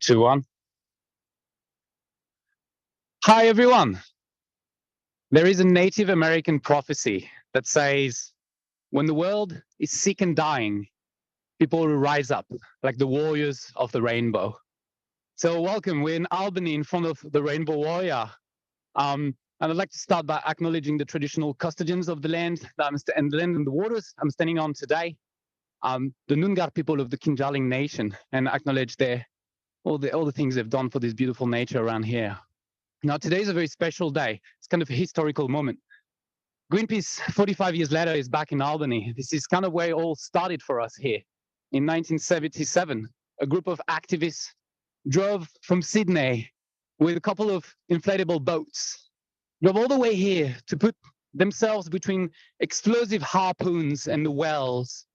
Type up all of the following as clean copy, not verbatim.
2, 1. Hi, everyone. There is a Native American prophecy that says, when the world is sick and dying, people will rise up like the warriors of the rainbow. So welcome, we're in Albany in front of the Rainbow Warrior. And I'd like to start by acknowledging the traditional custodians of the land and the land and the waters I'm standing on today, the Noongar people of the Kinjaling Nation, and acknowledge all the things they've done for this beautiful nature around here. Now, today is a very special day. It's kind of a historical moment. Greenpeace, 45 years later, is back in Albany. This is kind of where it all started for us here. In 1977, a group of activists drove from Sydney with a couple of inflatable boats, drove all the way here to put themselves between explosive harpoons and the whales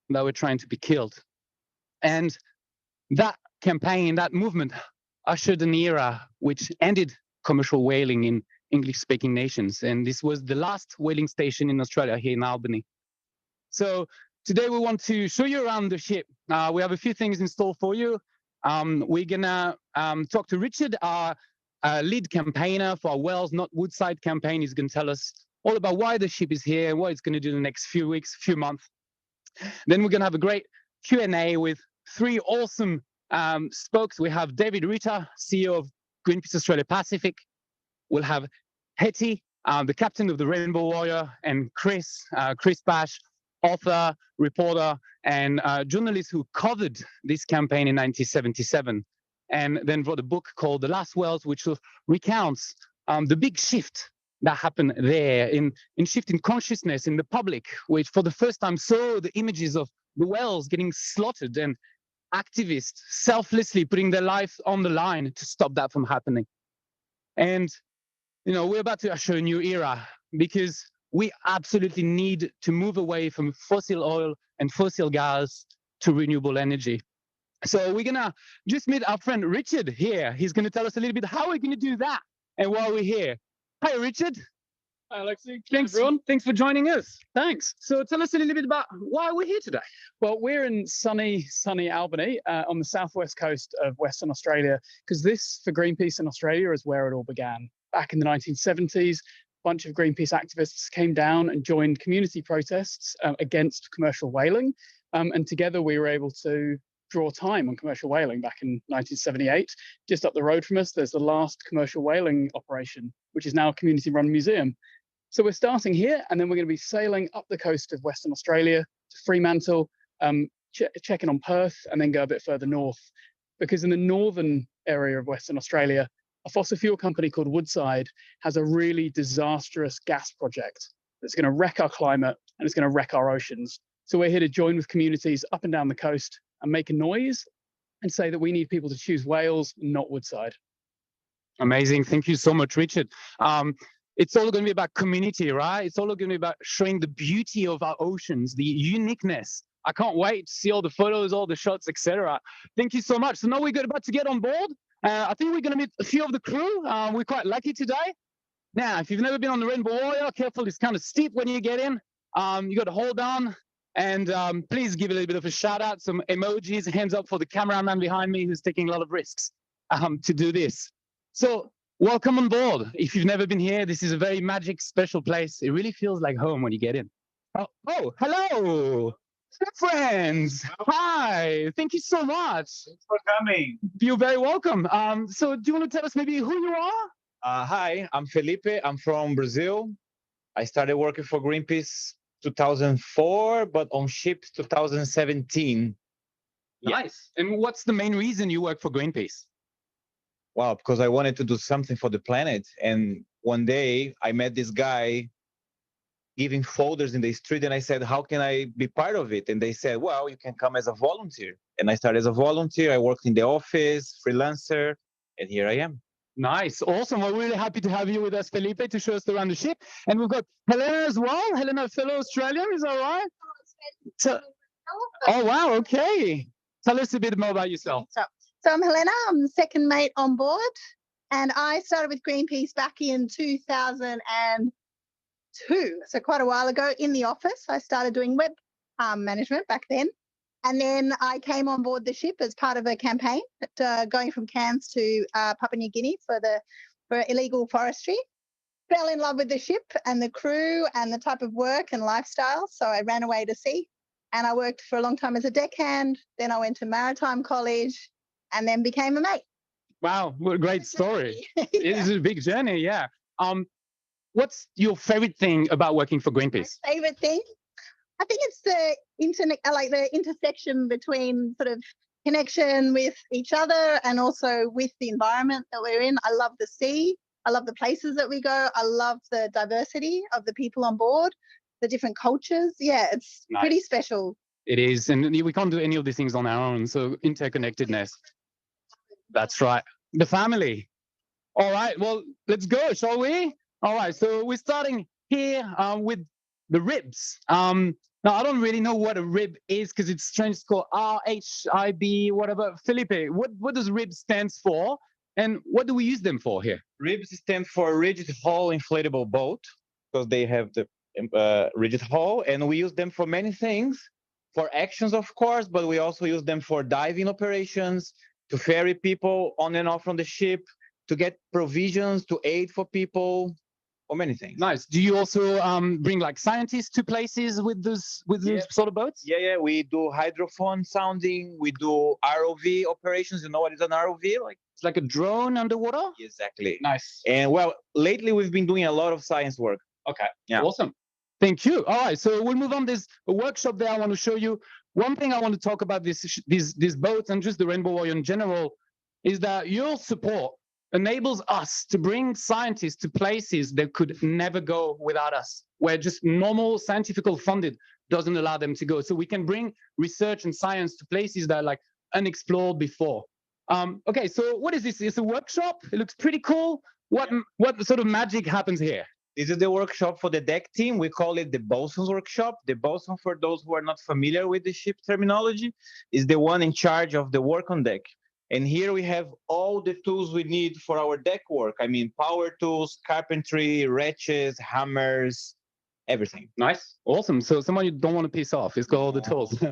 that were trying to be killed. And that campaign, that movement, ushered an era which ended commercial whaling in English-speaking nations. And this was the last whaling station in Australia here in Albany. So today we want to show you around the ship. We have a few things in store for you. We're gonna talk to Richard, our lead campaigner for our Wells Not Woodside campaign. He's gonna tell us all about why the ship is here and what it's gonna do in the next few weeks, few months. Then we're gonna have a great Q&A with 3 awesome spokes. We have David Ritter, CEO of Greenpeace Australia Pacific. We'll have Hetty, the captain of the Rainbow Warrior, and Chris Bash, author, reporter, and journalist who covered this campaign in 1977, and then wrote a book called The Last Whales, which recounts the big shift that happened there, in shift in consciousness in the public, which for the first time saw the images of the whales getting slaughtered and activists selflessly putting their lives on the line to stop that from happening. And, you know, we're about to usher a new era because we absolutely need to move away from fossil oil and fossil gas to renewable energy. So we're gonna just meet our friend Richard here. He's gonna tell us a little bit how we're gonna do that and why we're here. Hi, Richard. Hi, Alexi. Thanks, everyone. Thanks for joining us. Thanks. So tell us a little bit about why we're here today. Well, we're in sunny Albany on the southwest coast of Western Australia, because this, for Greenpeace in Australia, is where it all began. Back in the 1970s, a bunch of Greenpeace activists came down and joined community protests against commercial whaling. And together we were able to draw time on commercial whaling back in 1978. Just up the road from us, there's the last commercial whaling operation, which is now a community-run museum. So we're starting here, and then we're going to be sailing up the coast of Western Australia to Fremantle, checking on Perth, and then go a bit further north. Because in the northern area of Western Australia, a fossil fuel company called Woodside has a really disastrous gas project that's going to wreck our climate and it's going to wreck our oceans. So we're here to join with communities up and down the coast and make a noise and say that we need people to choose Wales, not Woodside. Amazing. Thank you so much, Richard. It's all going to be about community, right? It's all going to be about showing the beauty of our oceans, the uniqueness. I can't wait to see all the photos, all the shots, etc. Thank you so much. So now we're about to get on board. I think we're going to meet a few of the crew. We're quite lucky today. Now, if you've never been on the Rainbow Warrior, careful, it's kind of steep when you get in. You got to hold on. And please give a little bit of a shout out, some emojis, hands up for the cameraman behind me who's taking a lot of risks to do this. So welcome on board. If you've never been here, this is a very magic, special place. It really feels like home when you get in. Oh, hello, friends. Hi, thank you so much. Thanks for coming. You're very welcome. So do you want to tell us maybe who you are? Hi, I'm Felipe. I'm from Brazil. I started working for Greenpeace 2004, but on ships 2017. Nice. And what's the main reason you work for Greenpeace? Wow, because I wanted to do something for the planet. And one day I met this guy giving folders in the street, and I said, how can I be part of it? And they said, well, you can come as a volunteer. And I started as a volunteer. I worked in the office, freelancer, and here I am. Nice. Awesome. We're really happy to have you with us, Felipe, to show us around the ship. And we've got Helena as well. Helena, fellow Australian, is that right? Oh, wow. Okay. Tell us a bit more about yourself. So I'm Helena. I'm the second mate on board. And I started with Greenpeace back in 2002. So quite a while ago in the office. I started doing web management back then. And then I came on board the ship as part of a campaign going from Cairns to Papua New Guinea for illegal forestry. Fell in love with the ship and the crew and the type of work and lifestyle. So I ran away to sea, and I worked for a long time as a deckhand. Then I went to maritime college and then became a mate. Wow, what a great story. Yeah. It is a big journey, yeah. What's your favorite thing about working for Greenpeace? My favorite thing? I think it's the internet, like the intersection between sort of connection with each other and also with the environment that we're in. I love the sea. I love the places that we go. I love the diversity of the people on board, the different cultures. Yeah, it's pretty special. It is, and we can't do any of these things on our own. So interconnectedness. That's right. The family. All right, well, let's go, shall we? All right, so we're starting here with the ribs. Now, I don't really know what a rib is because it's strange. It's called RHIB, whatever. Felipe, what does rib stands for? And what do we use them for here? Ribs stand for rigid hull inflatable boat because they have the rigid hull, and we use them for many things. For actions, of course, but we also use them for diving operations, to ferry people on and off from the ship, to get provisions, to aid for people, or many things. Nice. Do you also bring like scientists to places with those sort of boats? Yeah. We do hydrophone sounding. We do ROV operations. You know what is an ROV? It's like a drone underwater? Exactly. Nice. And well, lately we've been doing a lot of science work. Okay. Yeah. Awesome. Thank you. All right. So we'll move on. There's a workshop there I want to show you. One thing I want to talk about these boats and just the Rainbow Warrior in general is that your support enables us to bring scientists to places that could never go without us, where just normal scientific funded doesn't allow them to go. So we can bring research and science to places that are like unexplored before. Okay, so what is this? It's a workshop. It looks pretty cool. What sort of magic happens here? This is the workshop for the deck team. We call it the bosun's workshop. The bosun, for those who are not familiar with the ship terminology, is the one in charge of the work on deck. And here we have all the tools we need for our deck work. I mean, power tools, carpentry, wrenches, hammers, everything. Nice. Awesome. So someone you don't want to piss off, it's got all the tools.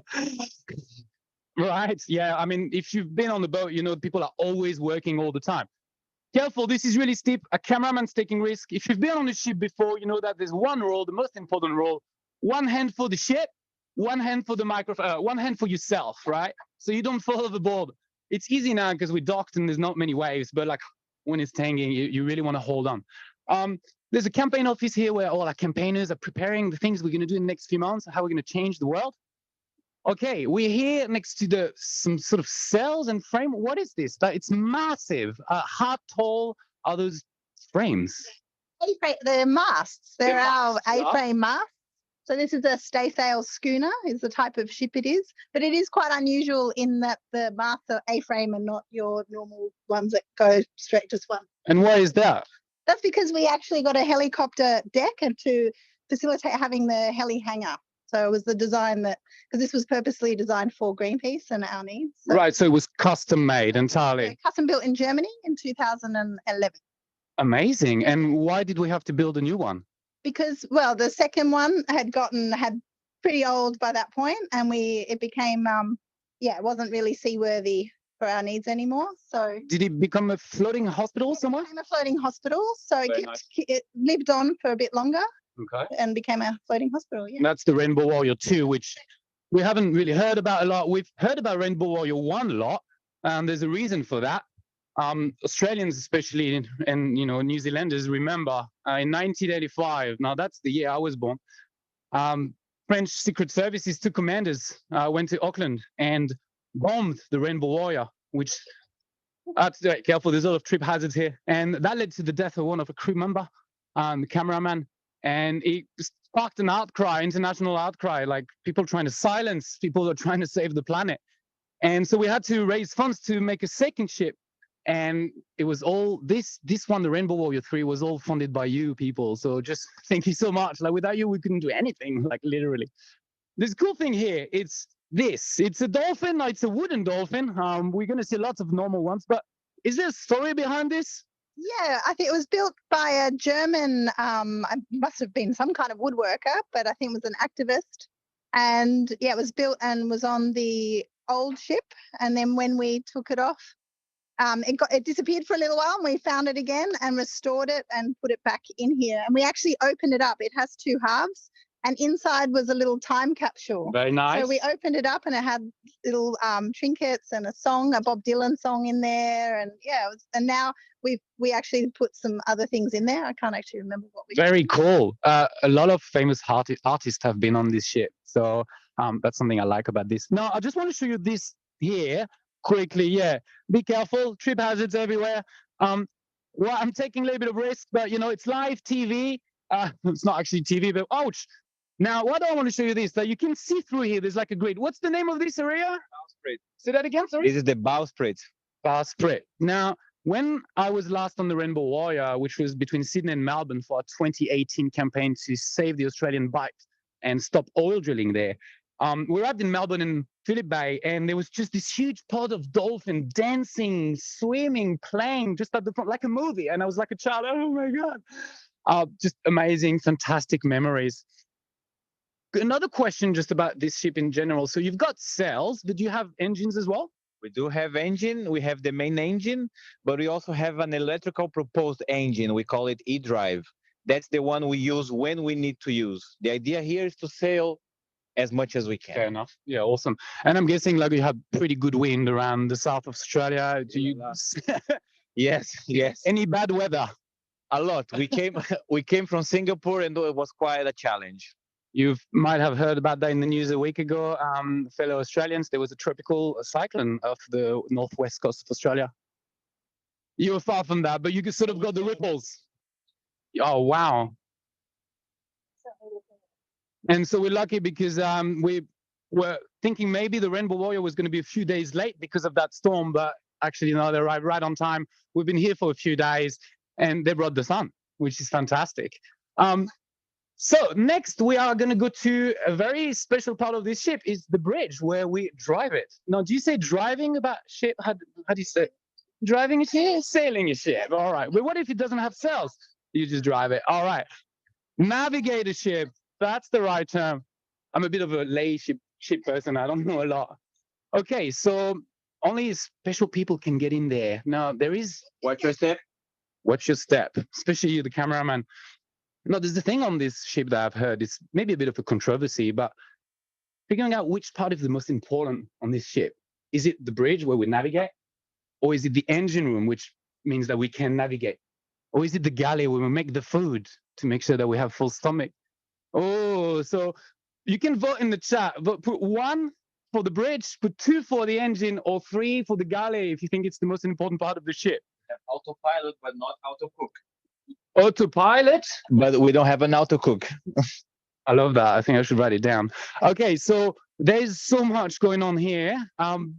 Right. Yeah. I mean, if you've been on the boat, you know, people are always working all the time. Careful, this is really steep. A cameraman's taking risk. If you've been on a ship before, you know that there's one rule, the most important rule. One hand for the ship, one hand for the microphone, one hand for yourself, right? So you don't fall overboard. It's easy now because we docked and there's not many waves, but like when it's tanging, you really want to hold on. There's a campaign office here where all our campaigners are preparing the things we're going to do in the next few months, how we're going to change the world. Okay, we're here next to some sort of cells and frame. What is this? It's massive. How tall are those frames? They're masts. They're our masts, A-frame masts. So this is a stay-sail schooner, is the type of ship it is. But it is quite unusual in that the masts are A-frame and not your normal ones that go straight to one. And why is that? That's because we actually got a helicopter deck and to facilitate having the heli hangar. So it was the design because this was purposely designed for Greenpeace and our needs. So Right, so it was custom made entirely. custom built in Germany in 2011. Amazing. And why did we have to build a new one? Because, well, the second one had pretty old by that point, and it became, it wasn't really seaworthy for our needs anymore. So did it become a floating hospital somewhere? It became a floating hospital, so it lived on for a bit longer. Okay. And became a floating hospital. Yeah. That's the Rainbow Warrior 2, which we haven't really heard about a lot. We've heard about Rainbow Warrior 1 a lot, and there's a reason for that. Australians, especially, and New Zealanders, remember in 1985. Now that's the year I was born. French Secret Services, two commanders went to Auckland and bombed the Rainbow Warrior, which careful. There's a lot of trip hazards here, and that led to the death of one of a crew member, the cameraman. And it sparked an outcry, international outcry, like people trying to silence people who are trying to save the planet. And so we had to raise funds to make a second ship. And it was all this one, the Rainbow Warrior 3, was all funded by you people. So just thank you so much. Like without you, we couldn't do anything, like literally. This cool thing here, it's a dolphin. It's a wooden dolphin. We're going to see lots of normal ones, but is there a story behind this? Yeah, I think it was built by a German, must have been some kind of woodworker, but I think it was an activist. And yeah, it was built and was on the old ship. And then when we took it off, it disappeared for a little while, and we found it again and restored it and put it back in here. And we actually opened it up. It has two halves, and inside was a little time capsule. Very nice. So we opened it up, and it had little trinkets and a song, a Bob Dylan song in there, and yeah, and now we actually put some other things in there. I can't actually remember what we. Very cool. A lot of famous artists have been on this ship, so that's something I like about this. Now, I just want to show you this here quickly. Yeah, be careful. Trip hazards everywhere. Well, I'm taking a little bit of risk, but you know, it's live TV. It's not actually TV, but ouch. Now, what do I want to show you this? That you can see through here. There's like a grid. What's the name of this area? Bowsprit. Say that again. Sorry. This is the bowsprit. Bowsprit. Now, when I was last on the Rainbow Warrior, which was between Sydney and Melbourne for a 2018 campaign to save the Australian bight and stop oil drilling there, we arrived in Melbourne in Phillip Bay, and there was just this huge pod of dolphin dancing, swimming, playing just at the front, like a movie. And I was like a child. Oh my God. Just amazing, fantastic memories. Another question just about this ship in general. So you've got sails, but do you have engines as well? We do have engine. We have the main engine, but we also have an electrical proposed engine. We call it e-drive. That's the one we use when we need to use. The idea here is to sail as much as we can. Fair enough. Yeah, awesome. And I'm guessing like you have pretty good wind around the south of Australia. Do you? Yes, yes. Any bad weather? A lot. We came from Singapore, and it was quite a challenge. You might have heard about that in the news a week ago, fellow Australians. There was a tropical cyclone off the northwest coast of Australia. You were far from that, but you sort of got the ripples. Oh, wow. And so we're lucky because we were thinking maybe the Rainbow Warrior was going to be a few days late because of that storm, but actually, you know, they arrived right on time. We've been here for a few days, and they brought the sun, which is fantastic. So next we are going to go to a very special part of this ship is the bridge where we drive it. Now, do you say driving about ship? How do you say driving a ship? Sailing a ship. All right. But what if it doesn't have sails? You just drive it. All right. Navigate a ship. That's the right term. I'm a bit of a lay ship person. I don't know a lot. Okay. So only special people can get in there. Now there is. Watch your step. Watch your step, especially you, the cameraman. No, there's the thing on this ship that I've heard. It's maybe a bit of a controversy, but figuring out which part is the most important on this ship. Is it the bridge where we navigate? Or is it the engine room, which means that we can navigate? Or is it the galley where we make the food to make sure that we have full stomach? Oh, so you can vote in the chat. Put 1 for the bridge, put 2 for the engine, or 3 for the galley if you think it's the most important part of the ship. Have autopilot, but not autocook. Autopilot, but we don't have an auto cook. I love that. I think I should write it down. Okay, so there's so much going on here.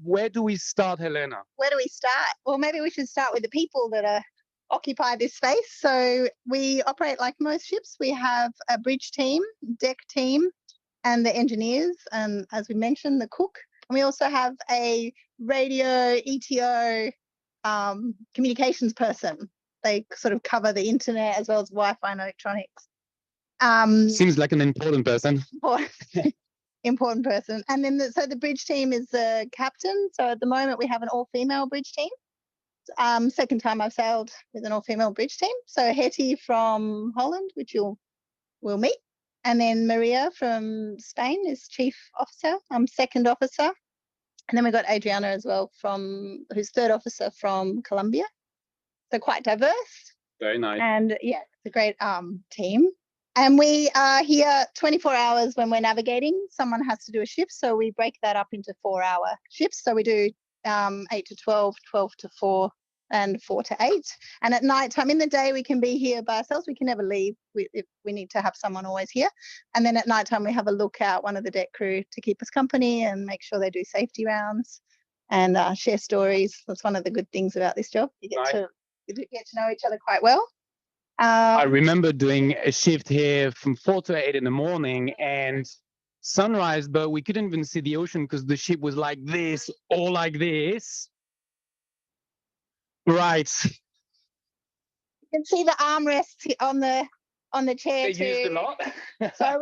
Where do we start, Helena? Where do we start? Well, maybe we should start with the people that occupy this space. So we operate like most ships. We have a bridge team, deck team, and the engineers, and as we mentioned, the cook. And we also have a radio, ETO, communications person. They sort of cover the internet as well as Wi-Fi and electronics. Seems like an important person. Important person. And then so the bridge team is the captain. So at the moment we have an all-female bridge team. Second time I've sailed with an all-female bridge team. So Hetty from Holland, which we'll meet. And then Maria from Spain is chief officer. I'm second officer. And then we've got Adriana as well, who's third officer from Colombia. So quite diverse. Very nice. And yeah, it's a great team. And we are here 24 hours when we're navigating. Someone has to do a shift, so we break that up into 4-hour shifts. So we do 8 to 12, 12 to 4, and 4 to 8. And at night time, in the day, we can be here by ourselves. We can never leave. If we need to have someone always here. And then at night time, we have a lookout, one of the deck crew, to keep us company and make sure they do safety rounds and share stories. That's one of the good things about this job. You get to know each other quite well. I remember doing a shift here from 4 to 8 in the morning and sunrise, but we couldn't even see the ocean because the ship was like this or like this. Right. You can see the armrests on on the chair They used a too. lot. So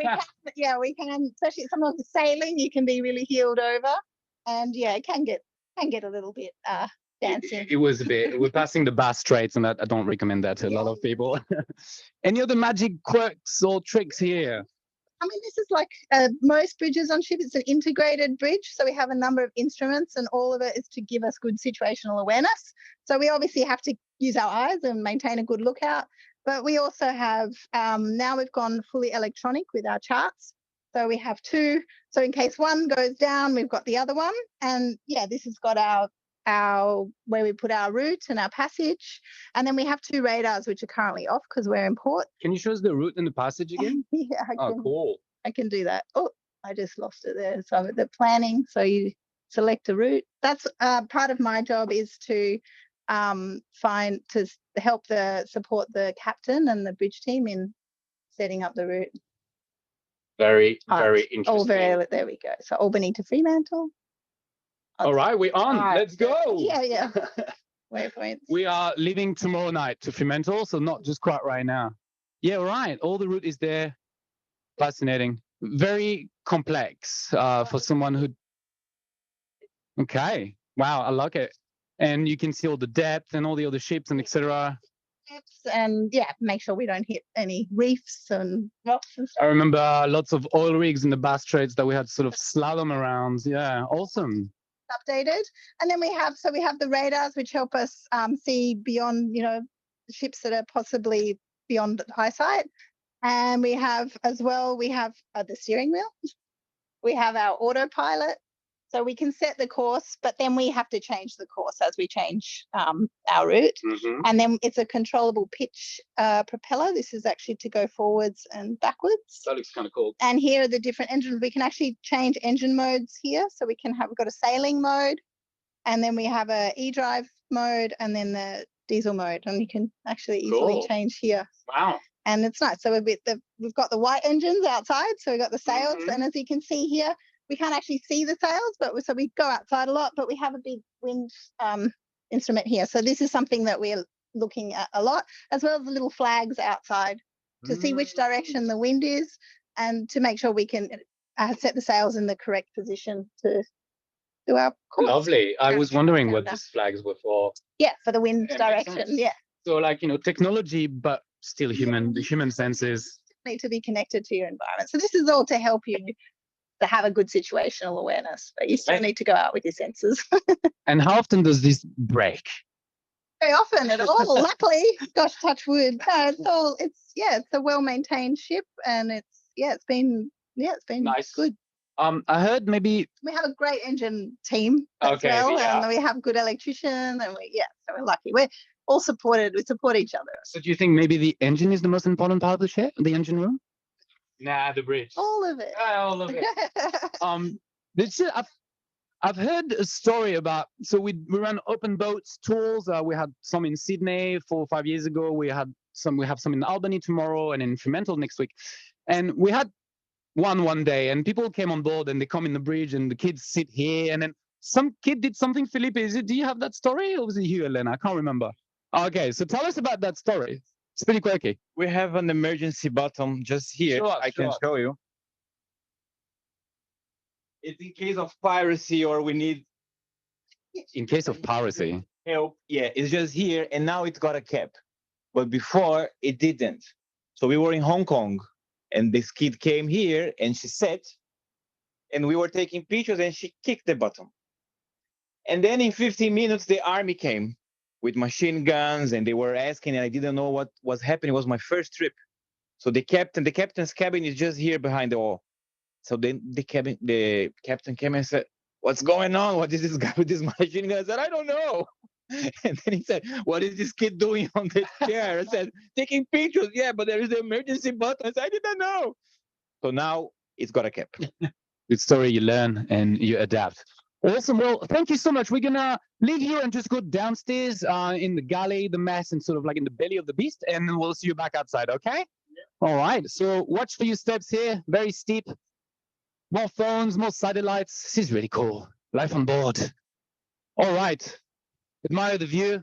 we can, especially sometimes the sailing, you can be really heeled over, and yeah, it can get a little bit dancing. It was a bit. We're passing the Bass Straits, and I don't recommend that to a lot of people. Any other magic quirks or tricks here? I mean, this is like most bridges on ship. It's an integrated bridge. So we have a number of instruments, and all of it is to give us good situational awareness. So we obviously have to use our eyes and maintain a good lookout. But we also have, now we've gone fully electronic with our charts. So we have two. So in case one goes down, we've got the other one. And yeah, this has got our where we put our route and our passage. And then we have two radars, which are currently off because we're in port. Can you show us the route and the passage again? Yeah, Cool. I can do that. Oh, I just lost it there. So the planning, so you select a route. That's part of my job, is to help support the captain and the bridge team in setting up the route. Very interesting. Oh, there we go. So Albany to Fremantle. All right, we're on. Right. Let's go. Yeah. Waypoints. We are leaving tomorrow night to Fremantle, so not just quite right now. Yeah, right. All the route is there. Fascinating. Very complex for someone who. Okay. Wow, I like it. And you can see all the depth and all the other ships and etc. And yeah, make sure we don't hit any reefs and rocks and stuff. I remember lots of oil rigs in the Bass Straits that we had sort of slalom around. Yeah, awesome. Updated. And then we have the radars, which help us see beyond, ships that are possibly beyond eyesight. And we have as well, the steering wheel. We have our autopilot. So we can set the course, but then we have to change the course as we change our route. Mm-hmm. And then it's a controllable pitch propeller. This is actually to go forwards and backwards. That looks kind of cool. And here are the different engines. We can actually change engine modes here. So we've got a sailing mode, and then we have a e-drive mode, and then the diesel mode. And you can actually easily change here. Wow. And it's nice. So we've got the white engines outside. So we've got the sails. Mm-hmm. And as you can see here, we can't actually see the sails, so we go outside a lot, but we have a big wind instrument here. So this is something that we're looking at a lot, as well as the little flags outside to see which direction the wind is, and to make sure we can set the sails in the correct position to do our course. Lovely. I was wondering what these flags were for. Yeah, for the wind direction. Yeah. So technology, but still human. The human senses need to be connected to your environment. So this is all to help you to have a good situational awareness, but you still need to go out with your senses. And how often does this break? Very often at all, luckily. Gosh, touch wood. No, it's a well-maintained ship, and it's been nice. Good. I heard maybe we have a great engine team as well, and we have good electricians, and so we're lucky. We're all supported. We support each other. So do you think maybe the engine is the most important part of the ship, the engine room? Nah, the bridge. All of it. All of it. I've heard a story about. So we ran open boats tours. We had some in Sydney 4 or 5 years ago. We have some in Albany tomorrow, and in Fremantle next week. And we had one day, and people came on board, and they come in the bridge, and the kids sit here, and then some kid did something. Felipe, do you have that story, or was it you, Elena? I can't remember. Okay, so tell us about that story. It's pretty quirky. We have an emergency button just here. Sure, I can show you. It's in case of piracy, or we need In case of piracy. help. Yeah, it's just here, and now it's got a cap. But before it didn't. So we were in Hong Kong, and this kid came here, and she sat, and we were taking pictures, and she kicked the button. And then in 15 minutes, the army came with machine guns, and they were asking, and I didn't know what was happening. It was my first trip. So the captain's cabin is just here behind the wall. So then the captain came and said, "What's going on? What is this guy with this machine gun?" I said, "I don't know." And then he said, "What is this kid doing on the chair?" I said, "Taking pictures." "Yeah, but there is the emergency button." I said, "I didn't know." So now it's got a cap. Good story. You learn and you adapt. Awesome. Well, thank you so much. We're going to leave you and just go downstairs in the galley, the mess, and sort of like in the belly of the beast. And then we'll see you back outside. Okay? Yeah. All right. So watch for your steps here. Very steep. More phones, more satellites. This is really cool. Life on board. All right. Admire the view.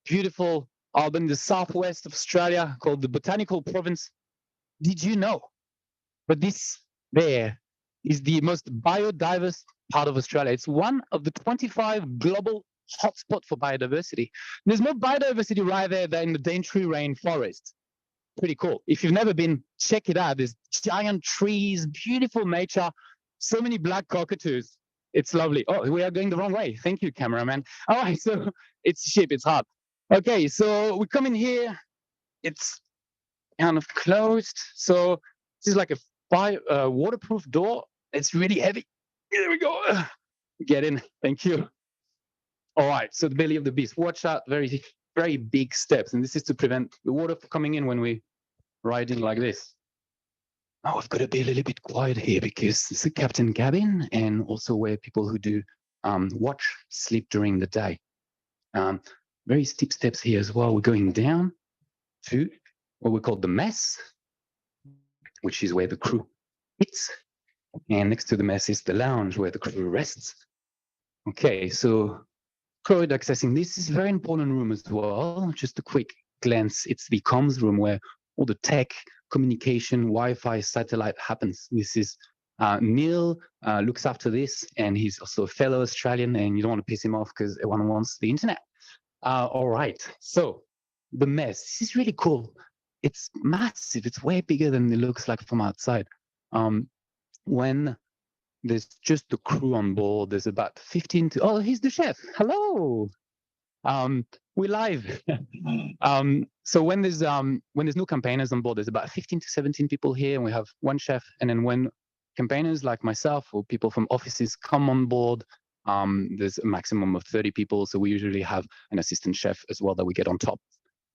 Beautiful Albany, the southwest of Australia, called the Botanical Province. did you know? But this there is the most biodiverse part of Australia. It's one of the 25 global hotspots for biodiversity. There's more biodiversity right there than in the Daintree rainforest. Pretty cool. If you've never been, check it out. There's giant trees, beautiful nature, so many black cockatoos. It's lovely. Oh, we are going the wrong way. Thank you, cameraman. All right, so it's ship, it's hard. Okay, so we come in here. It's kind of closed. So this is like a waterproof door. It's really heavy. There we go. Get in. Thank you. All right, so the belly of the beast. Watch out, very, very big steps. And this is to prevent the water from coming in when we ride in like this. Now I've got to be a little bit quiet here because it's a captain cabin and also where people who do watch sleep during the day. Very steep steps here as well. We're going down to what we call the mess, which is where the crew eats. And next to the mess is the lounge where the crew rests. Okay, so crowd accessing. This is a very important room as well. Just a quick glance. It's the comms room where all the tech, communication, Wi-Fi, satellite happens. This is Neil looks after this, and he's also a fellow Australian, and you don't want to piss him off because everyone wants the internet. All right, so the mess. This is really cool. It's massive. It's way bigger than it looks like from outside. When there's just the crew on board, there's about 15 to, oh, he's the chef. Hello. We're live. So when there's no campaigners on board, there's about 15 to 17 people here, and we have one chef. And then when campaigners like myself or people from offices come on board, there's a maximum of 30 people. So we usually have an assistant chef as well that we get on top.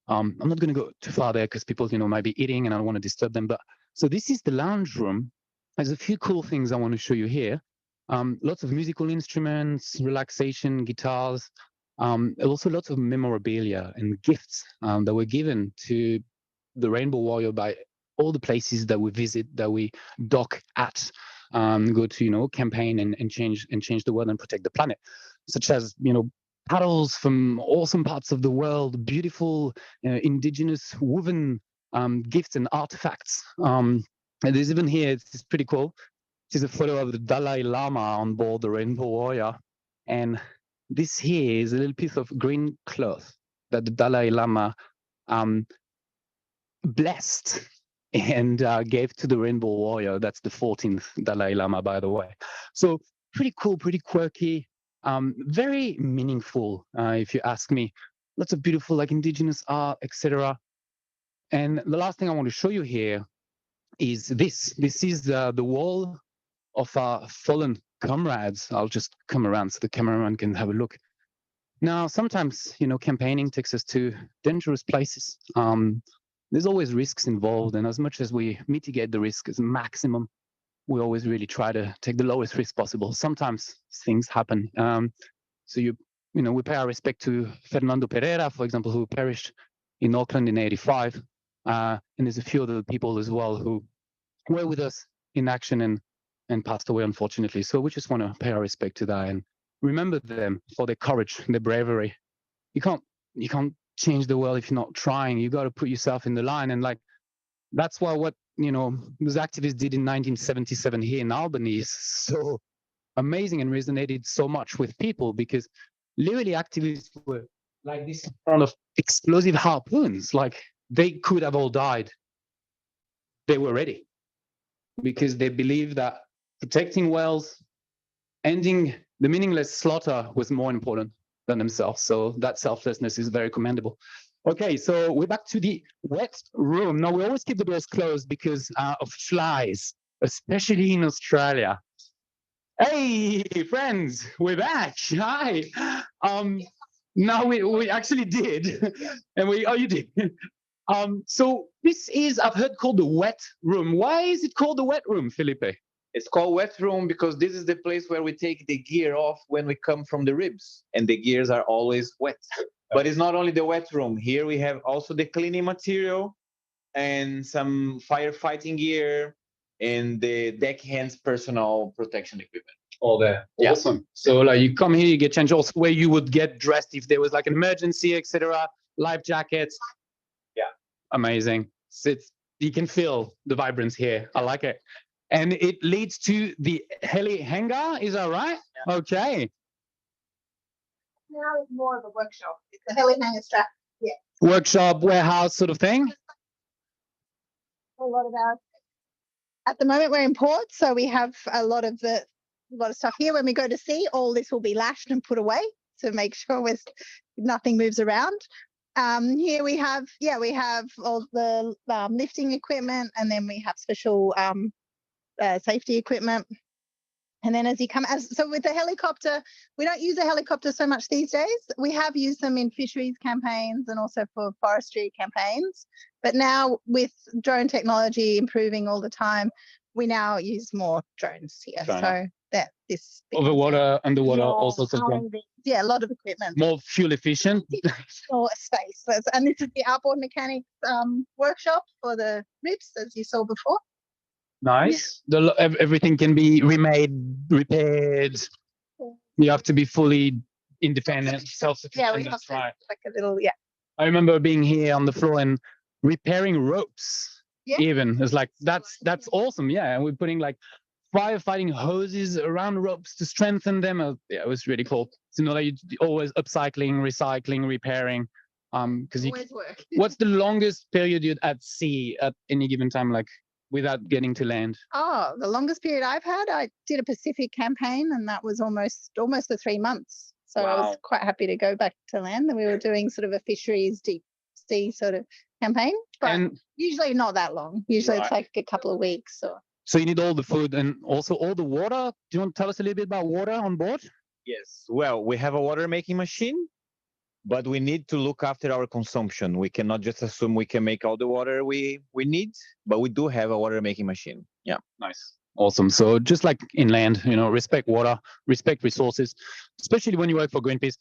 I'm not going to go too far there because people, might be eating and I don't want to disturb them. But so this is the lounge room. There's a few cool things I want to show you here. Lots of musical instruments, relaxation, guitars, also lots of memorabilia and gifts that were given to the Rainbow Warrior by all the places that we visit, that we dock at, go to, campaign and change the world and protect the planet, such as, paddles from awesome parts of the world, beautiful indigenous woven gifts and artifacts. And there's even here, it's pretty cool. This is a photo of the Dalai Lama on board the Rainbow Warrior. And this here is a little piece of green cloth that the Dalai Lama blessed and gave to the Rainbow Warrior. That's the 14th Dalai Lama, by the way. So pretty cool, pretty quirky, very meaningful, if you ask me. Lots of beautiful, like indigenous art, etc. And the last thing I want to show you here is this. This is the wall of our fallen comrades. I'll just come around so the cameraman can have a look. Now, sometimes, campaigning takes us to dangerous places. There's always risks involved, and as much as we mitigate the risk as maximum, we always really try to take the lowest risk possible. Sometimes things happen. So we pay our respect to Fernando Pereira, for example, who perished in Auckland in '85. And there's a few other people as well who were with us in action and passed away, unfortunately. So we just want to pay our respect to that and remember them for their courage, their bravery. You can't change the world if you're not trying. You got to put yourself in the line. And that's why what those activists did in 1977 here in Albany is so amazing and resonated so much with people, because literally activists were like this in front of explosive harpoons. Like, they could have all died. They were ready because they believed that protecting whales, ending the meaningless slaughter was more important than themselves. So that selflessness is very commendable. Okay, so we're back to the wet room. Now, we always keep the doors closed because of flies, especially in Australia. Hey, friends, we're back. Hi. Now we actually did. And you did. So this is, I've heard, called the wet room. Why is it called the wet room, Felipe? It's called wet room because this is the place where we take the gear off when we come from the ribs, and the gears are always wet. But it's not only the wet room. Here we have also the cleaning material and some firefighting gear and the deckhands personal protection equipment. All there. Awesome. Yeah. So you come here, you get changed. Also, where you would get dressed if there was an emergency, etc. Life jackets. Yeah. Amazing. It's You can feel the vibrance here. I like it. And it leads to the heli hangar, is that right? Yeah. Okay. Now it's more of a workshop. It's a heli hangar strap. Yeah. Workshop, warehouse sort of thing. A lot of our. At the moment, we're in port, so we have a lot of stuff here. When we go to sea, all this will be lashed and put away to make sure nothing moves around. Here we have all the lifting equipment, and then we have special safety equipment. And then so with the helicopter, we don't use a helicopter so much these days. We have used them in fisheries campaigns and also for forestry campaigns. But now with drone technology improving all the time, we now use more drones here. So that this overwater, underwater, all sorts of things. Yeah, a lot of equipment. More fuel efficient. More space. And this is the outboard mechanics workshop for the rips, as you saw before. Nice. Yeah. Everything can be remade, repaired. You have to be fully independent, self-sufficient. Yeah, that's right. Like a little, I remember being here on the floor and repairing ropes. Yeah. Even it's like that's awesome. Yeah, and we're putting like firefighting hoses around ropes to strengthen them. Yeah, it was really cool. So that you always upcycling, recycling, repairing. Because what's the longest period you'd at sea at any given time, like without getting to land? Oh, the longest period I've had, I did a Pacific campaign, and that was almost the 3 months. So wow. I was quite happy to go back to land, and we were doing sort of a fisheries deep sea sort of campaign, but usually not that long. Usually It's like a couple of weeks. So you need all the food and also all the water. Do you want to tell us a little bit about water on board? Yes. Well, we have a water making machine, but we need to look after our consumption. We cannot just assume we can make all the water we need, but we do have a water making machine. Yeah. Nice. Awesome. So just like inland, respect water, respect resources, especially when you work for Greenpeace.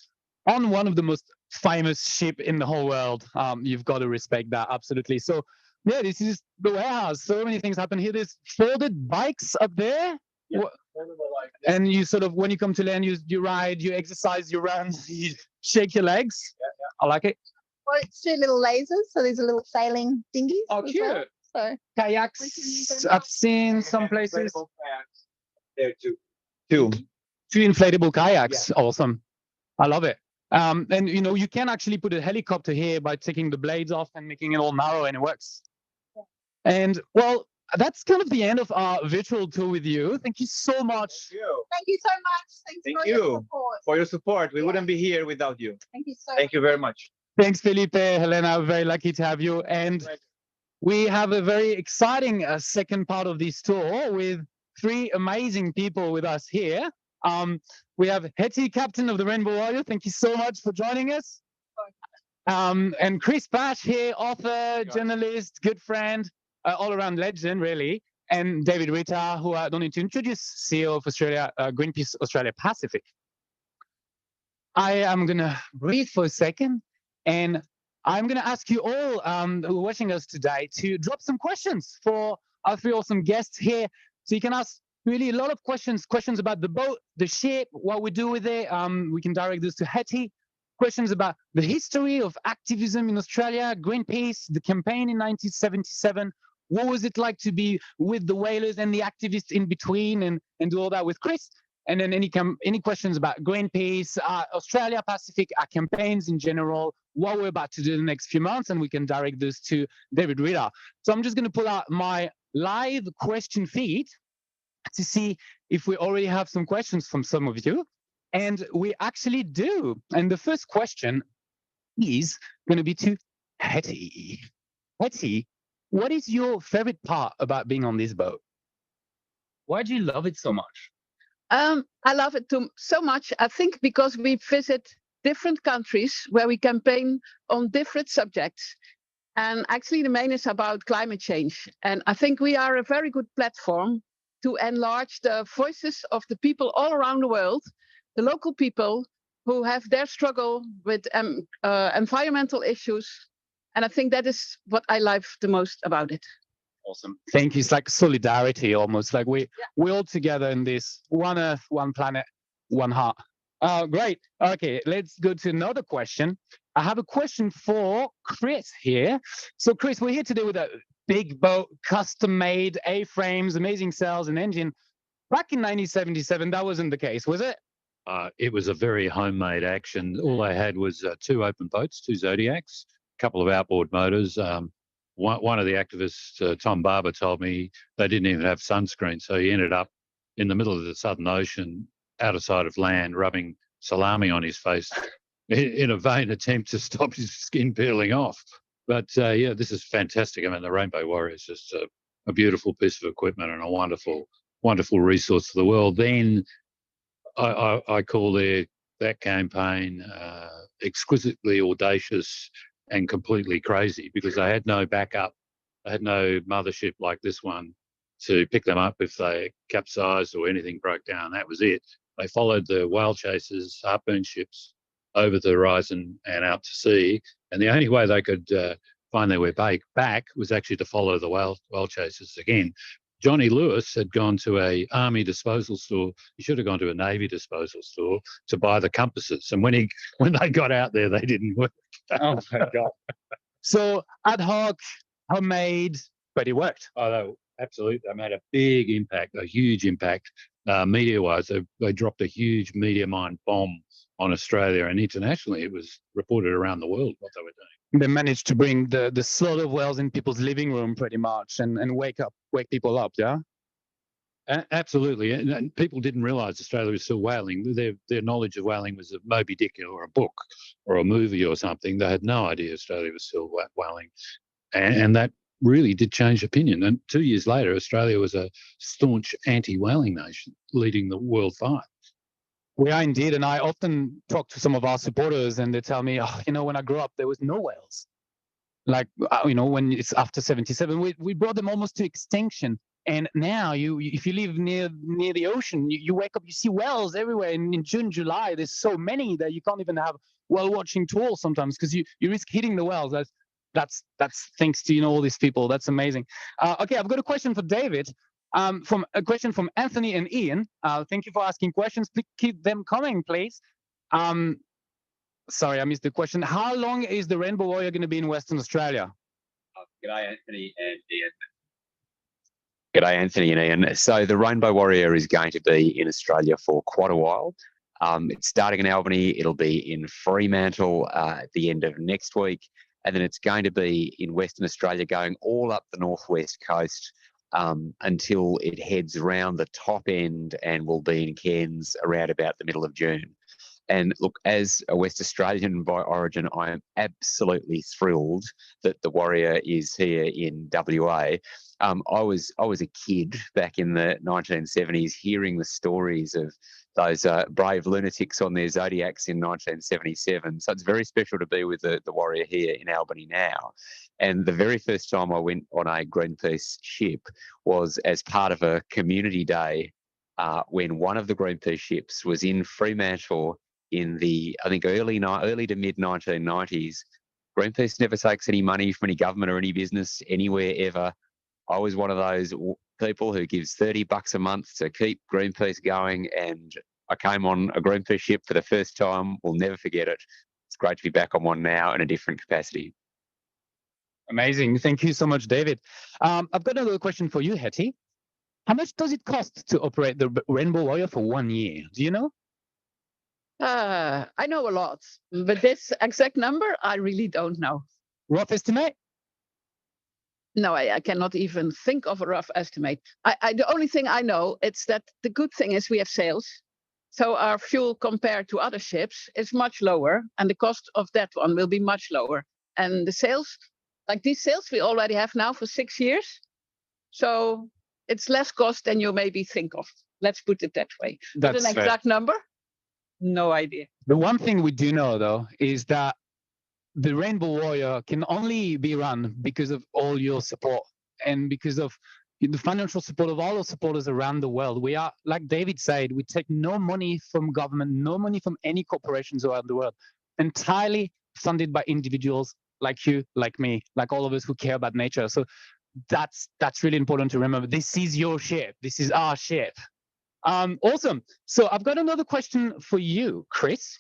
On one of the most famous ship in the whole world, you've got to respect that, absolutely. So, yeah, this is the warehouse. So many things happen here. There's folded bikes up there. Yeah, and you sort of, when you come to land, you ride, you exercise, you run, you shake your legs. Yeah. I like it. Well, it's 2 little lasers. So these are little sailing dinghies. Oh, cute. Well. So kayaks, I've seen some places. There too. 2 inflatable kayaks. Yeah. Awesome. I love it. And you can actually put a helicopter here by taking the blades off and making it all narrow, and it works. Yeah. And well, that's kind of the end of our virtual tour with you. Thank you so much. Thank you so much. Thank you for your support. We wouldn't be here without you. Thank you so much. Thank you very much. Thanks, Felipe, Helena. Very lucky to have you. And we have a very exciting second part of this tour with 3 amazing people with us here. We have Hetty, captain of the Rainbow Warrior. Thank you so much for joining us. And Chris Patch here, author, journalist, good friend, all-around legend, really. And David Ritter, who I don't need to introduce, CEO of Australia, Greenpeace Australia Pacific. I am going to breathe for a second, and I'm going to ask you all who are watching us today to drop some questions for our 3 awesome guests here. So you can ask really a lot of questions about the boat, the ship, what we do with it. We can direct this to Hetty. Questions about the history of activism in Australia, Greenpeace, the campaign in 1977. What was it like to be with the whalers and the activists in between, and do all that with Chris? And then any questions about Greenpeace, Australia Pacific, our campaigns in general, what we're about to do in the next few months, and we can direct this to David Ritter. So I'm just going to pull out my live question feed to see if we already have some questions from some of you. And we actually do. And the first question is going to be to Hetty. Hetty, what is your favorite part about being on this boat? Why do you love it so much? I love it so much, I think, because we visit different countries where we campaign on different subjects. And actually, the main is about climate change. And I think we are a very good platform to enlarge the voices of the people all around the world, the local people who have their struggle with environmental issues. And I think that is what I love the most about it. Awesome. Thank you. It's like solidarity almost, like we're all together in this, one earth, one planet, one heart. Great. Okay, let's go to another question. I have a question for Chris here. So Chris, we're here today with big boat, custom-made A-frames, amazing sails and engine. Back in 1977, that wasn't the case, was it? It was a very homemade action. All they had was 2 open boats, 2 Zodiacs, a couple of outboard motors. One of the activists, Tom Barber, told me they didn't even have sunscreen, so he ended up in the middle of the Southern Ocean, out of sight of land, rubbing salami on his face in a vain attempt to stop his skin peeling off. But yeah, this is fantastic. I mean, the Rainbow Warrior is just a beautiful piece of equipment and a wonderful resource for the world. Then I call that campaign exquisitely audacious and completely crazy, because they had no backup. They had no mothership like this one to pick them up if they capsized or anything broke down. That was it. They followed the whale chasers, harpoon ships, over the horizon and out to sea. And the only way they could find their way back was actually to follow the whale chasers again. Johnny Lewis had gone to a army disposal store. He should have gone to a navy disposal store to buy the compasses. And when they got out there, they didn't work. Oh my God. So ad hoc, homemade, but it worked. Oh, absolutely. They made a big impact, a huge impact, media-wise. They dropped a huge media mine bomb on Australia, and internationally it was reported around the world what they were doing. They managed to bring the slaughter of whales in people's living room pretty much and wake people up, yeah? Absolutely. And people didn't realise Australia was still whaling. Their knowledge of whaling was a Moby Dick or a book or a movie or something. They had no idea Australia was still whaling. And that really did change opinion. And 2 years later, Australia was a staunch anti-whaling nation, leading the world fight. We are indeed, and I often talk to some of our supporters, and they tell me, when I grew up, there was no whales. Like, when it's after 77, we brought them almost to extinction. And now, if you live near the ocean, you wake up, you see whales everywhere. And in June, July, there's so many that you can't even have whale watching tours sometimes, because you risk hitting the whales. That's thanks to all these people. That's amazing. Okay, I've got a question for David. From a question from Anthony and Ian. Thank you for asking questions. Please keep them coming, please. Sorry, I missed the question. How long is the Rainbow Warrior going to be in Western Australia? G'day, Anthony and Ian. G'day, Anthony and Ian. So the Rainbow Warrior is going to be in Australia for quite a while. It's starting in Albany. It'll be in Fremantle at the end of next week. And then it's going to be in Western Australia, going all up the northwest coast until it heads around the top end and will be in Cairns around about the middle of June. And look, as a West Australian by origin, I am absolutely thrilled that the Warrior is here in WA. I was a kid back in the 1970s hearing the stories of those brave lunatics on their Zodiacs in 1977. So it's very special to be with the Warrior here in Albany now. And the very first time I went on a Greenpeace ship was as part of a community day when one of the Greenpeace ships was in Fremantle in the, I think, early to mid 1990s. Greenpeace never takes any money from any government or any business anywhere ever. I was one of those people who gives $30 a month to keep Greenpeace going, and I came on a Greenpeace ship for the first time. We'll never forget it. It's great to be back on one now in a different capacity. Amazing. Thank you so much, David. I've got another question for you, Hetty. How much does it cost to operate the Rainbow Warrior for 1 year? Do you know? I know a lot, but this exact number, I really don't know. Rough estimate? No, I cannot even think of a rough estimate. The only thing I know is that the good thing is we have sails. So our fuel compared to other ships is much lower, and the cost of that one will be much lower. And the sails, like these sails we already have now for 6 years. So it's less cost than you maybe think of. Let's put it that way. But an exact number? No idea. The one thing we do know, though, is that the Rainbow Warrior can only be run because of all your support and because of the financial support of all our supporters around the world. We are, like David said, we take no money from government, no money from any corporations around the world, entirely funded by individuals like you, like me, like all of us who care about nature. So that's really important to remember. This is your ship. This is our ship. Awesome. So I've got another question for you, Chris.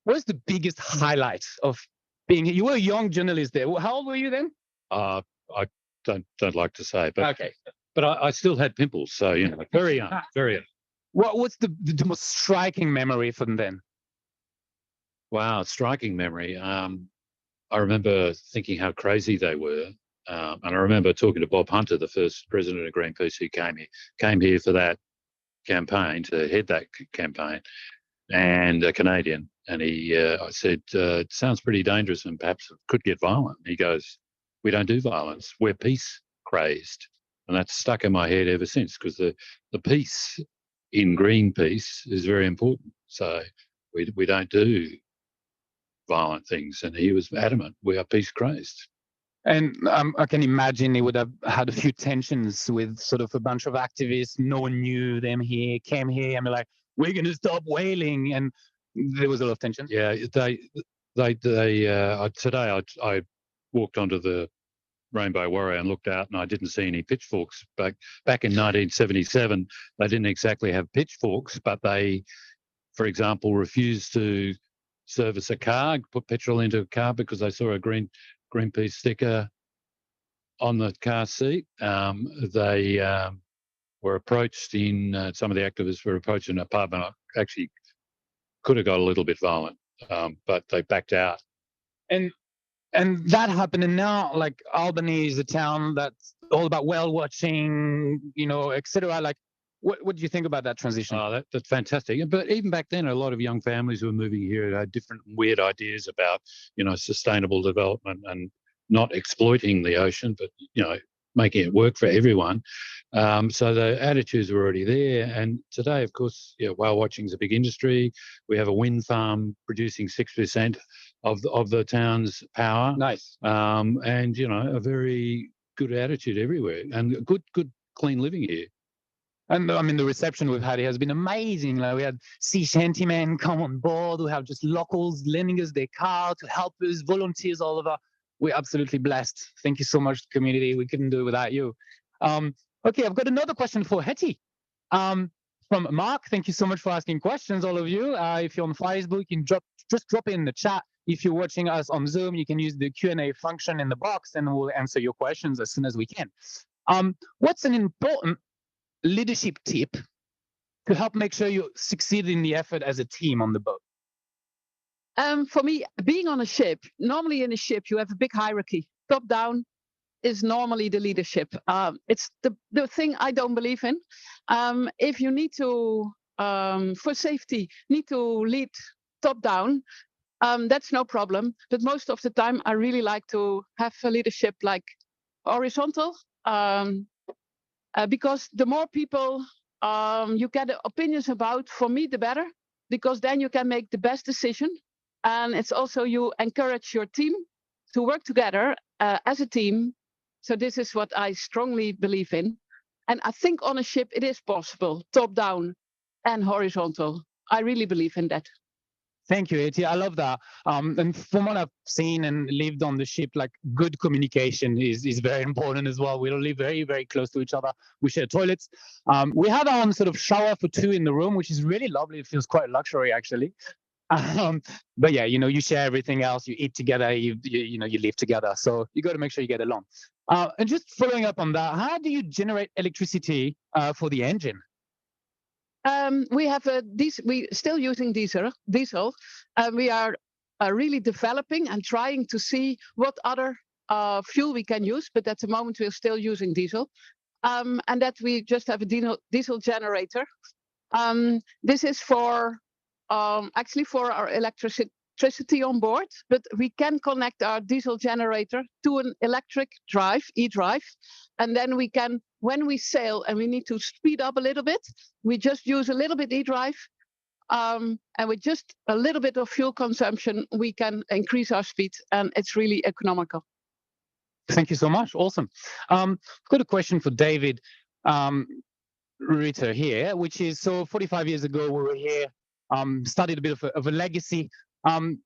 What is the biggest highlight of being here? You were a young journalist there. How old were you then? I don't like to say, but Okay. but I still had pimples, so very young, very young. What's the most striking memory from then? Wow, striking memory. I remember thinking how crazy they were, and I remember talking to Bob Hunter, the first president of Greenpeace, who came here for that campaign, to head that campaign, and a Canadian. And I said, it sounds pretty dangerous and perhaps it could get violent. He goes, we don't do violence. We're peace crazed. And that's stuck in my head ever since, because the peace in Greenpeace is very important. So we don't do violent things. And he was adamant, we are peace crazed. And I can imagine he would have had a few tensions with sort of a bunch of activists. No one knew them here, came here and be like, we're going to stop whaling. And there was a lot of tension. Yeah, today I walked onto the Rainbow Warrior and looked out, and I didn't see any pitchforks. Back in 1977, they didn't exactly have pitchforks, but they, for example, refused to service a car, put petrol into a car because they saw a Greenpeace sticker on the car seat. They were approached some of the activists were approached in an apartment. Actually, could have got a little bit violent, but they backed out. And that happened. And now, like, Albany is a town that's all about whale watching, etc. Like, what do you think about that transition? Oh, that's fantastic. But even back then, a lot of young families who were moving here had different weird ideas about, sustainable development and not exploiting the ocean, but, making it work for everyone. So the attitudes were already there. And today, of course, whale watching is a big industry. We have a wind farm producing 6% of the town's power. Nice. And, a very good attitude everywhere and good clean living here. And I mean, the reception we've had here has been amazing. Like, we had sea shantymen come on board. We have just locals lending us their car to help us, volunteers all over. We're absolutely blessed. Thank you so much, community. We couldn't do it without you. Okay, I've got another question for Hetty. From Mark, thank you so much for asking questions, all of you. If you're on Facebook, you can just drop it in the chat. If you're watching us on Zoom, you can use the Q&A function in the box and we'll answer your questions as soon as we can. What's an important leadership tip to help make sure you succeed in the effort as a team on the boat? For me, being on a ship, normally in a ship, you have a big hierarchy. Top down is normally the leadership. It's the thing I don't believe in. If you need to, for safety, need to lead top down, that's no problem. But most of the time, I really like to have a leadership like horizontal, because the more people you get opinions about, for me, the better, because then you can make the best decision. And it's also, you encourage your team to work together as a team. So this is what I strongly believe in. And I think on a ship, it is possible, top down and horizontal. I really believe in that. Thank you, Eti. I love that. And from what I've seen and lived on the ship, like, good communication is very important as well. We all live very, very close to each other. We share toilets. We have our own sort of shower for two in the room, which is really lovely. It feels quite luxury, actually. But yeah, you share everything else. You eat together. You live together. So you got to make sure you get along. And just following up on that, how do you generate electricity for the engine? We have we still using diesel. We are really developing and trying to see what other fuel we can use. But at the moment, we're still using diesel, and that we just have a diesel generator. This is for actually for our electricity on board, but we can connect our diesel generator to an electric drive, e-drive, and then we can, when we sail and we need to speed up a little bit, we just use a little bit e-drive, and with just a little bit of fuel consumption, we can increase our speed, and it's really economical. Thank you so much. Awesome. I've got a question for David Ritter here, which is, so 45 years ago, we were here, studied a bit of a legacy. Do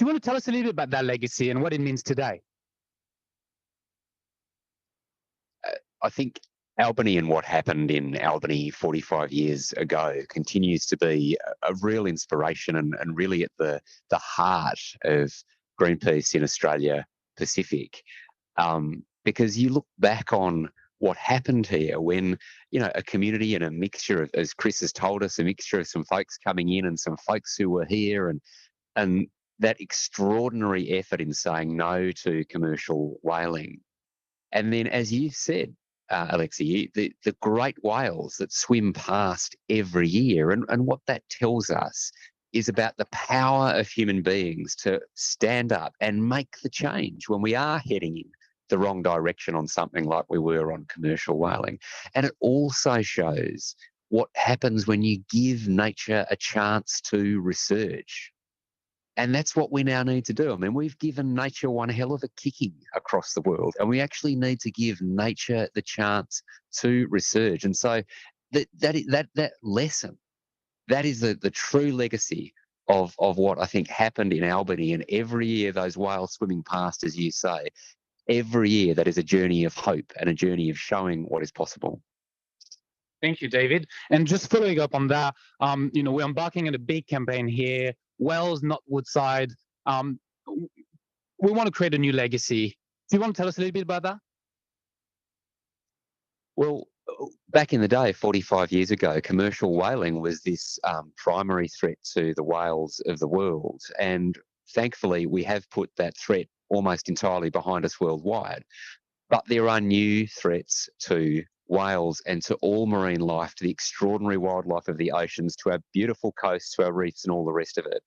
you want to tell us a little bit about that legacy and what it means today? I think Albany and what happened in Albany 45 years ago continues to be a real inspiration and really at the heart of Greenpeace in Australia Pacific. because you look back on what happened here when, you know, a community and a mixture of, as Chris has told us, a mixture of some folks coming in and some folks who were here, and that extraordinary effort in saying no to commercial whaling. And then, as you said, Alexi, the great whales that swim past every year, and what that tells us is about the power of human beings to stand up and make the change when we are heading in the wrong direction on something like we were on commercial whaling. And it also shows what happens when you give nature a chance to resurge. And that's what we now need to do. I mean, we've given nature one hell of a kicking across the world, and we actually need to give nature the chance to resurge. And so that lesson, that is the true legacy of what I think happened in Albany. And every year those whales swimming past, as you say, every year that is a journey of hope and a journey of showing what is possible. Thank you, David. And just following up on that, you know, we're embarking on a big campaign here. Wells, not Woodside. We want to create a new legacy. Do you want to tell us a little bit about that? Well, back in the day, 45 years ago, commercial whaling was this primary threat to the whales of the world. And thankfully, we have put that threat almost entirely behind us worldwide. But there are new threats to whales and to all marine life, to the extraordinary wildlife of the oceans, to our beautiful coasts, to our reefs and all the rest of it.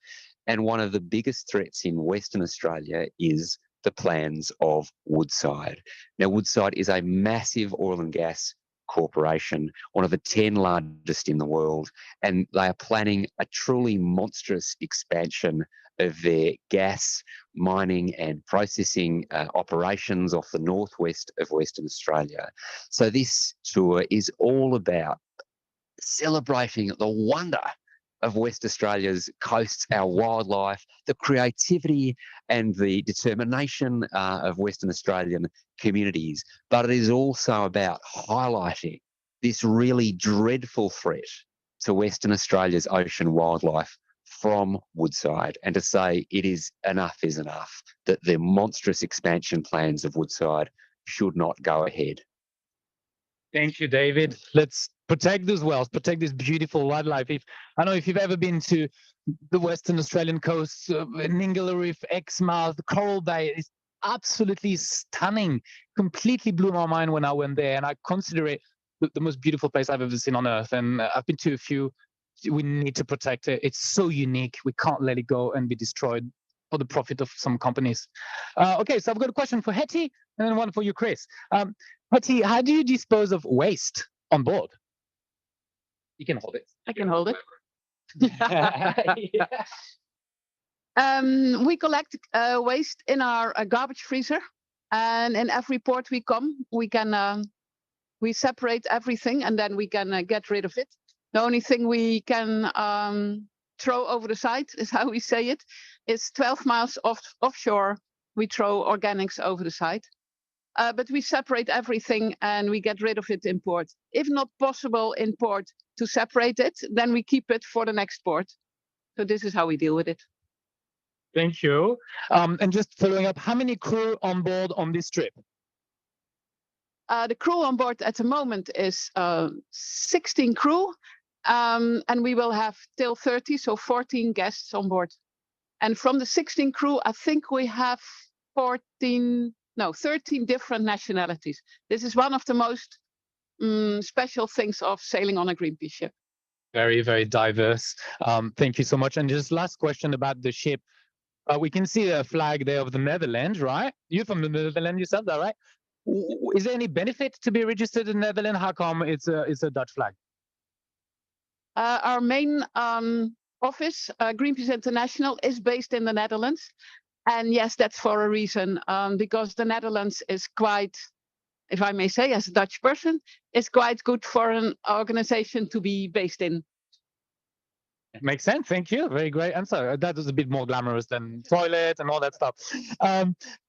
And one of the biggest threats in Western Australia is the plans of Woodside. Now, Woodside is a massive oil and gas corporation, one of the 10 largest in the world, and they are planning a truly monstrous expansion of their gas mining and processing operations off the northwest of Western Australia. So this tour is all about celebrating the wonder of West Australia's coasts, our wildlife, the creativity and the determination of Western Australian communities. But it is also about highlighting this really dreadful threat to Western Australia's ocean wildlife from Woodside, and to say enough is enough, that the monstrous expansion plans of Woodside should not go ahead. Thank you, David. Let's protect those whales, protect this beautiful wildlife. I know if you've ever been to the Western Australian coast, Ningaloo Reef, Exmouth, Coral Bay, it's absolutely stunning. Completely blew my mind when I went there, and I consider it the most beautiful place I've ever seen on Earth. And I've been to a few. We need to protect it. It's so unique. We can't let it go and be destroyed for the profit of some companies. Okay, so I've got a question for Hetty and then one for you, Chris. Hetty, how do you dispose of waste on board? You can hold it. I can hold it. Yeah. We collect waste in our garbage freezer, and in every port we come, we separate everything, and then we can get rid of it. The only thing we can throw over the side, is how we say it, is 12 miles offshore. We throw organics over the side. But we separate everything and we get rid of it in port. If not possible in port to separate it, then we keep it for the next port. So this is how we deal with it. Thank you. And just following up, how many crew on board on this trip? The crew on board at the moment is 16 crew. And we will have till 30, so 14 guests on board. And from the 16 crew, I think we have 13 different nationalities. This is one of the most special things of sailing on a Greenpeace ship. Very, very diverse. Thank you so much. And just last question about the ship. We can see a flag there of the Netherlands, right? You're from the Netherlands yourself, that right? Is there any benefit to be registered in the Netherlands? How come it's a Dutch flag? Our main office, Greenpeace International, is based in the Netherlands. And yes, that's for a reason, because the Netherlands is quite, if I may say, as a Dutch person, is quite good for an organization to be based in. Makes sense. Thank you. Very great answer. That was a bit more glamorous than toilet and all that stuff.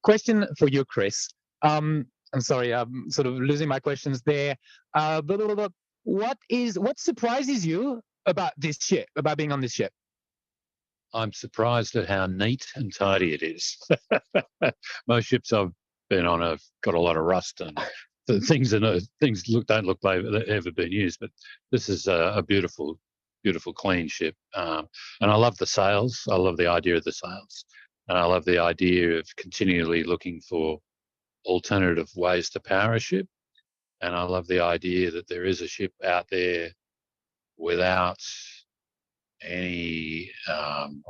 Question for you, Chris. I'm sorry, I'm sort of losing my questions there. But what surprises you about this ship, about being on this ship? I'm surprised at how neat and tidy it is. Most ships I've been on got a lot of rust and the things don't look like they've ever been used. But this is a beautiful, clean ship, and I love the sails. I love the idea of the sails, and I love the idea of continually looking for alternative ways to power a ship. And I love the idea that there is a ship out there without any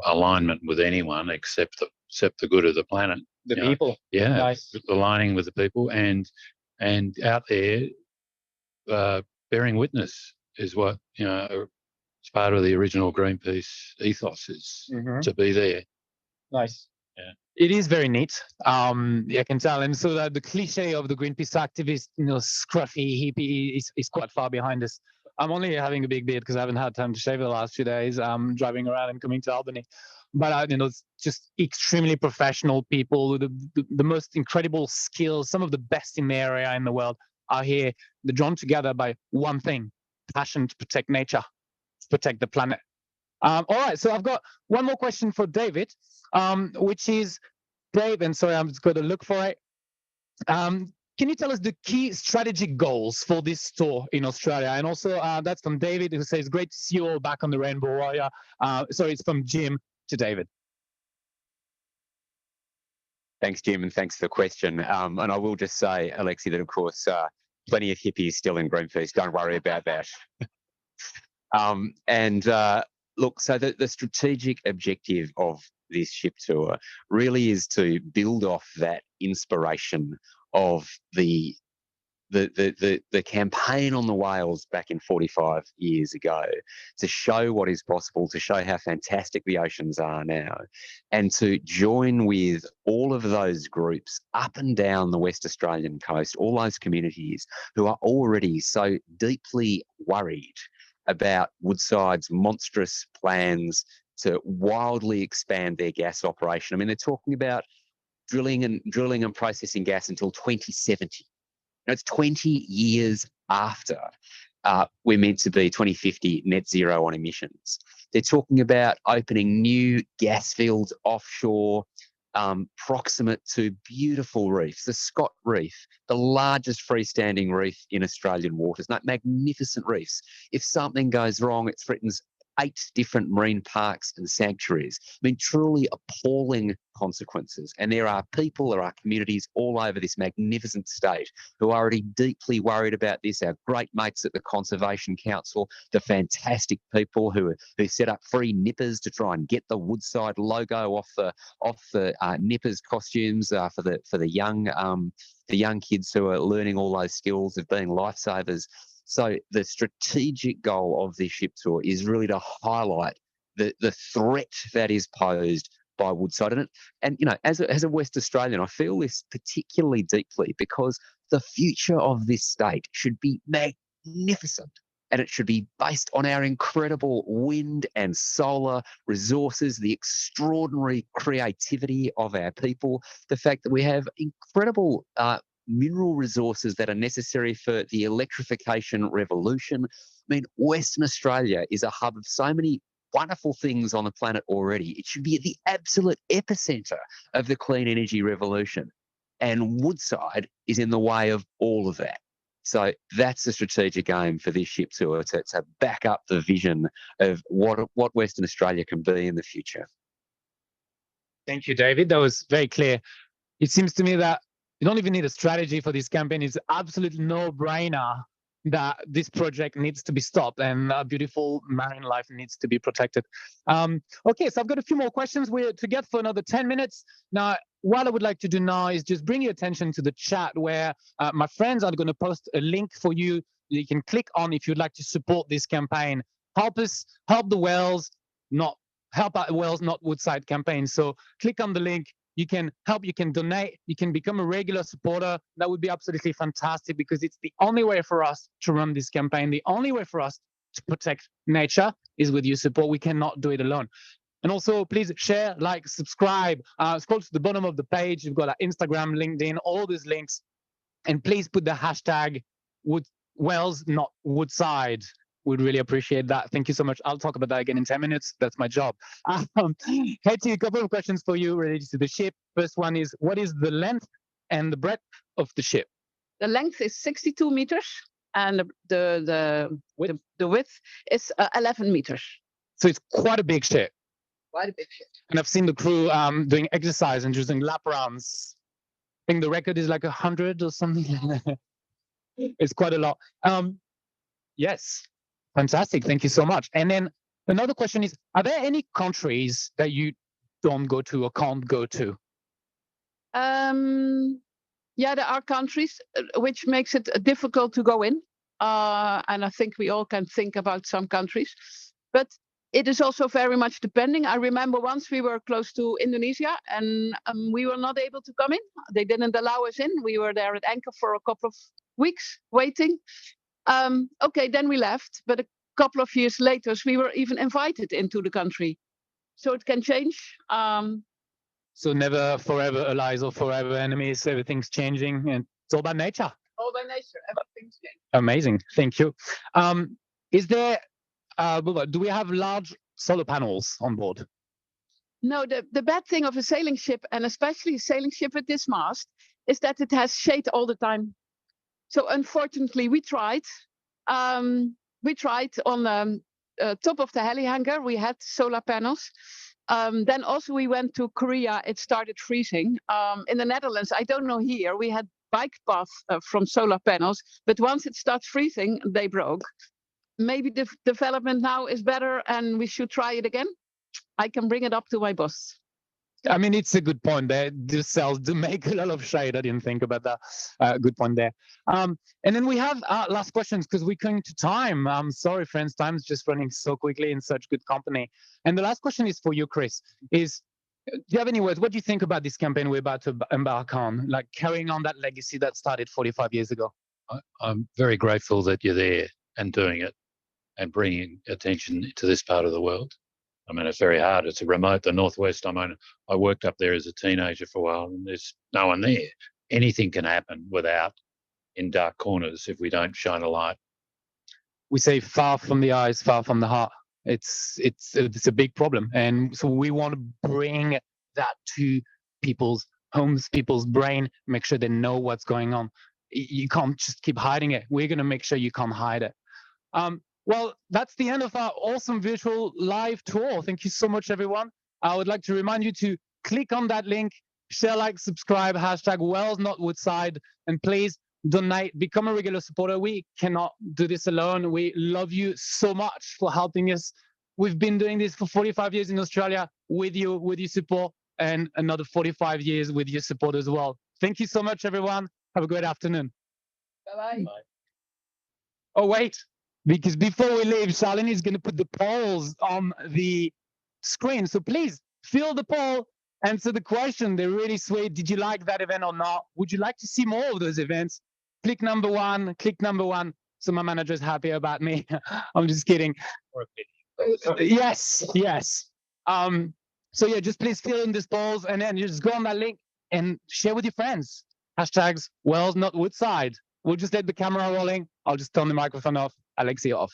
alignment with anyone except the good of the planet. The people. Yeah, nice. Aligning with the people and out there bearing witness is what, it's part of the original Greenpeace ethos is to be there. Nice. Yeah. It is very neat. I can tell. And so that the cliche of the Greenpeace activist, scruffy hippie is quite far behind us. I'm only having a big beard because I haven't had time to shave the last few days. I'm driving around and coming to Albany. But, it's just extremely professional people with the most incredible skills. Some of the best in the area in the world are here. They're drawn together by one thing, passion to protect nature, to protect the planet. All right, so I've got one more question for David, which is, Dave, and sorry, I'm just going to look for it. Can you tell us the key strategic goals for this tour in Australia? And also, that's from David, who says, great to see you all back on the Rainbow Warrior. Sorry, it's from Jim to David. Thanks, Jim, and thanks for the question. And I will just say, Alexi, that of course, plenty of hippies still in Greenpeace. Don't worry about that. Look, so the strategic objective of this ship tour really is to build off that inspiration of the campaign on the whales back in 45 years ago, to show what is possible, to show how fantastic the oceans are now, and to join with all of those groups up and down the West Australian coast, all those communities who are already so deeply worried about Woodside's monstrous plans to wildly expand their gas operation. I mean, they're talking about drilling and processing gas until 2070. It's 20 years after we're meant to be 2050 net zero on emissions. They're talking about opening new gas fields offshore, proximate to beautiful reefs. The Scott Reef, the largest freestanding reef in Australian waters, magnificent reefs. If something goes wrong, it threatens 8 different marine parks and sanctuaries. I mean, truly appalling consequences. And there are communities all over this magnificent state who are already deeply worried about this. Our great mates at the Conservation Council, the fantastic people who set up free nippers to try and get the Woodside logo off the nippers costumes for the young kids who are learning all those skills of being lifesavers. So the strategic goal of this ship tour is really to highlight the threat that is posed by Woodside. And as a West Australian, I feel this particularly deeply because the future of this state should be magnificent. And it should be based on our incredible wind and solar resources, the extraordinary creativity of our people, the fact that we have incredible mineral resources that are necessary for the electrification revolution. I mean, Western Australia is a hub of so many wonderful things on the planet already. It should be at the absolute epicenter of the clean energy revolution. And Woodside is in the way of all of that. So that's the strategic aim for this ship tour, to back up the vision of what Western Australia can be in the future. Thank you, David. That was very clear. It seems to me that you don't even need a strategy for this campaign. It's absolutely no-brainer that this project needs to be stopped and beautiful marine life needs to be protected. Okay, so I've got a few more questions we're to get for another 10 minutes. Now, what I would like to do now is just bring your attention to the chat where my friends are going to post a link for you. You can click on if you'd like to support this campaign. Help the whales, help out whales, not Woodside campaign. So click on the link. You can help, you can donate, you can become a regular supporter. That would be absolutely fantastic because it's the only way for us to run this campaign. The only way for us to protect nature is with your support. We cannot do it alone. And also, please share, like, subscribe. Scroll to the bottom of the page. You've got Instagram, LinkedIn, all these links. And please put the hashtag Wales, not Woodside. We'd really appreciate that. Thank you so much. I'll talk about that again in 10 minutes. That's my job. Hetty, a couple of questions for you related to the ship. First one is, what is the length and the breadth of the ship? The length is 62 meters, and the width is 11 meters. So it's quite a big ship. Quite a big ship. And I've seen the crew doing exercise and using lap rounds. I think the record is like 100 or something like that. It's quite a lot. Yes, fantastic. Thank you so much. And then another question is, are there any countries that you don't go to or can't go to? Yeah, there are countries which makes it difficult to go in. And I think we all can think about some countries. But it is also very much depending. I remember once we were close to Indonesia and we were not able to come in. They didn't allow us in. We were there at anchor for a couple of weeks waiting. Okay, then we left. But a couple of years later, we were even invited into the country. So it can change. So never forever allies or forever enemies. Everything's changing, and it's all by nature. All by nature, everything's changing. Amazing. Thank you. Is there? Do we have large solar panels on board? No, the bad thing of a sailing ship, and especially a sailing ship with this mast, is that it has shade all the time. So unfortunately, we tried. We tried on the top of the heli hangar. We had solar panels. Then also we went to Korea. It started freezing. In the Netherlands, I don't know here, we had bike paths from solar panels, but once it starts freezing, they broke. Maybe the development now is better and we should try it again. I can bring it up to my boss. I mean, it's a good point there. The cells do make a lot of shade. I didn't think about that. Good point there. And then we have last questions because we're going to time. I'm sorry, friends, time's just running so quickly in such good company. And the last question is for you, Chris, is do you have any words? What do you think about this campaign we're about to embark on, like carrying on that legacy that started 45 years ago? I'm very grateful that you're there and doing it and bringing attention to this part of the world. I mean, it's very hard. It's a remote, the Northwest. I worked up there as a teenager for a while and there's no one there. Anything can happen in dark corners if we don't shine a light. We say far from the eyes, far from the heart. It's a big problem. And so we want to bring that to people's homes, people's brain, make sure they know what's going on. You can't just keep hiding it. We're going to make sure you can't hide it. Well, that's the end of our awesome virtual live tour. Thank you so much, everyone. I would like to remind you to click on that link, share, like, subscribe, #Wales Not Woodside, and please donate, become a regular supporter. We cannot do this alone. We love you so much for helping us. We've been doing this for 45 years in Australia with your support, and another 45 years with your support as well. Thank you so much, everyone. Have a great afternoon. Bye-bye. Bye. Oh, wait. Because before we leave, Charlene is going to put the polls on the screen. So please fill the poll, answer the question. They're really sweet. Did you like that event or not? Would you like to see more of those events? Click number one. So my manager is happy about me. I'm just kidding. Yes. So yeah, just please fill in these polls and then you just go on that link and share with your friends. #Wales Not Woodside. We'll just let the camera rolling. I'll just turn the microphone off. Alexia off.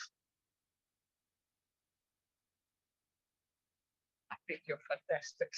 I think you're fantastic.